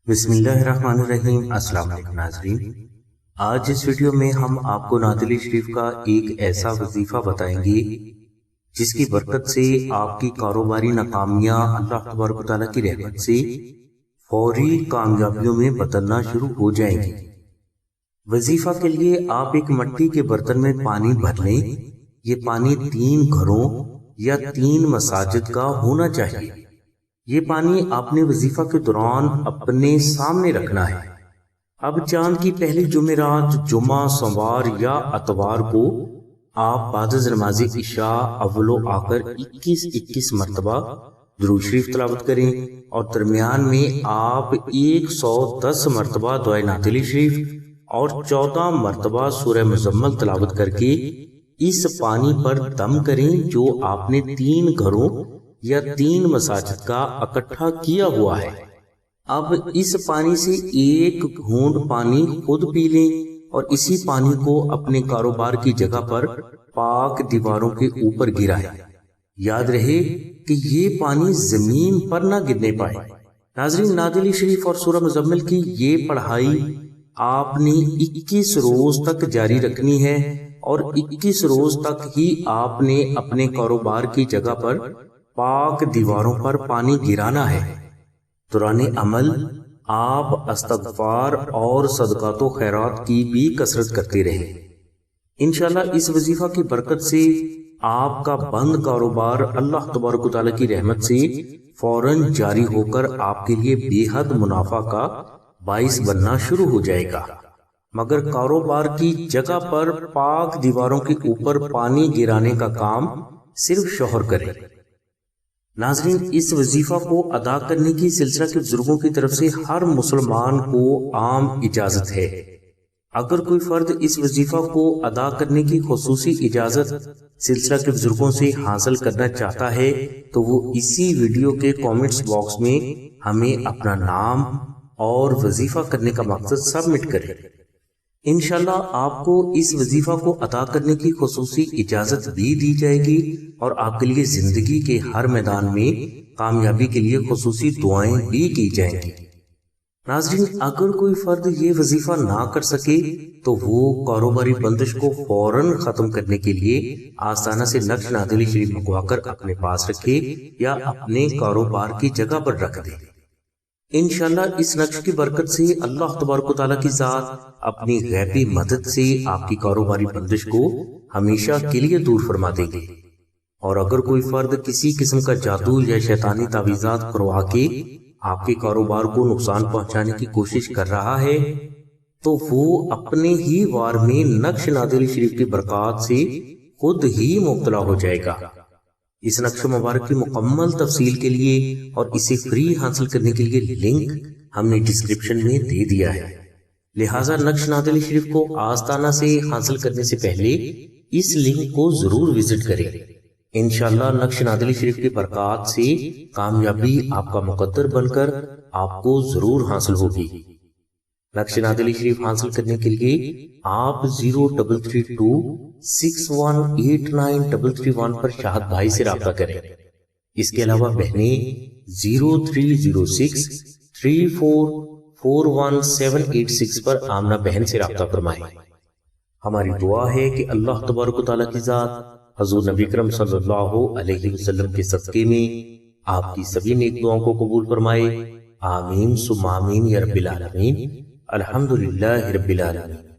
بسم اللہ الرحمن الرحیم۔ السلام علیکم ناظرین، آج اس ویڈیو میں ہم آپ کو نعت شریف کا ایک ایسا وظیفہ بتائیں گے جس کی برکت سے آپ کی کاروباری ناکامیاں اللہ تبارک و تعالیٰ کی رحمت سے فوری کامیابیوں میں بدلنا شروع ہو جائیں گی۔ وظیفہ کے لیے آپ ایک مٹی کے برتن میں پانی بھر لیں۔ یہ پانی 3 گھروں یا 3 مساجد کا ہونا چاہیے۔ یہ پانی آپ نے وظیفہ کے دوران اپنے سامنے رکھنا ہے۔ اب چاند کی پہلی جمعرات، جمعہ، سوموار یا اتوار کو آپ بعد از نماز عشاء اول و آخر 21 مرتبہ درود شریف تلاوت کریں اور درمیان میں آپ 110 مرتبہ دعائے نعت شریف اور 14 مرتبہ سورہ مزمل تلاوت کر کے اس پانی پر دم کریں جو آپ نے 3 گھروں یا 3 مساجد کا اکٹھا کیا ہوا ہے۔ اب اس پانی سے 1 گھونٹ پانی خود پی لیں اور اسی پانی کو اپنے کاروبار کی جگہ پر پاک دیواروں کے اوپر گرائیں۔ یاد رہے کہ یہ پانی زمین پر نہ گرنے پائے۔ ناظرین، نعت شریف اور سورہ مزمل کی یہ پڑھائی آپ نے 21 روز تک جاری رکھنی ہے اور 21 روز تک ہی آپ نے اپنے کاروبار کی جگہ پر پاک دیواروں پر پانی گرانا ہے۔ دوران عمل آپ استغفار اور صدقات و خیرات کی بھی کثرت کرتے رہیں۔ انشاءاللہ اس وظیفہ کی برکت سے آپ کا بند کاروبار اللہ تبارک و تعالیٰ کی رحمت سے فوراً جاری ہو کر آپ کے لیے بے حد منافع کا باعث بننا شروع ہو جائے گا، مگر کاروبار کی جگہ پر پاک دیواروں کے اوپر پانی گرانے کا کام صرف شوہر کرے۔ ناظرین، اس وظیفہ کو ادا کرنے کی سلسلہ کے بزرگوں کی طرف سے ہر مسلمان کو عام اجازت ہے۔ اگر کوئی فرد اس وظیفہ کو ادا کرنے کی خصوصی اجازت سلسلہ کے بزرگوں سے حاصل کرنا چاہتا ہے تو وہ اسی ویڈیو کے کامنٹس باکس میں ہمیں اپنا نام اور وظیفہ کرنے کا مقصد سبمٹ کرے۔ انشاءاللہ آپ کو اس وظیفہ کو ادا کرنے کی خصوصی اجازت بھی دی جائے گی اور آپ کے لیے زندگی کے ہر میدان میں کامیابی کے لیے خصوصی دعائیں بھی کی جائیں گی۔ ناظرین، اگر کوئی فرد یہ وظیفہ نہ کر سکے تو وہ کاروباری بندش کو فوراً ختم کرنے کے لیے آستانہ سے نقش نعت شریف منگوا کر اپنے پاس رکھے یا اپنے کاروبار کی جگہ پر رکھ دے۔ انشاءاللہ اس نقش کی برکت سے اللہ تبارک و تعالیٰ کی ذات اپنی غیبی مدد سے آپ کی کاروباری بندش کو ہمیشہ کے لیے دور فرما دے گی۔ اور اگر کوئی فرد کسی قسم کا جادو یا شیطانی تعویذات کروا کے آپ کے کاروبار کو نقصان پہنچانے کی کوشش کر رہا ہے تو وہ اپنے ہی وار میں نقش نعت شریف کی برکات سے خود ہی مبتلا ہو جائے گا۔ اس نقش مبارک کی مکمل تفصیل کے لیے اور اسے فری حاصل کرنے کے لیے لنک ہم نے ڈسکرپشن میں دے دیا ہے، لہٰذا نقش نعت شریف کو آستانہ سے حاصل کرنے سے پہلے اس لنک کو ضرور وزٹ کریں۔ انشاءاللہ نقش نعت شریف کی برکات سے کامیابی آپ کا مقدر بن کر آپ کو ضرور حاصل ہوگی۔ نقش نعت شریف حاصل کرنے کے لیے آپ 0332 6189 پر شاہد بھائی سے رابطہ کریں۔ اس کے علاوہ بہنیں 0306 3441 پر آمنہ بہن سے رابطہ فرمائیں۔ ہماری دعا ہے کہ اللہ تبارک و تعالیٰ کی ذات حضور نبی کرم صلی اللہ علیہ وسلم کے صدقے میں آپ کی سبھی نیک دعاؤں کو قبول فرمائے۔ آمین ثم آمین یا رب العالمین۔ الحمدللہ رب العالمین۔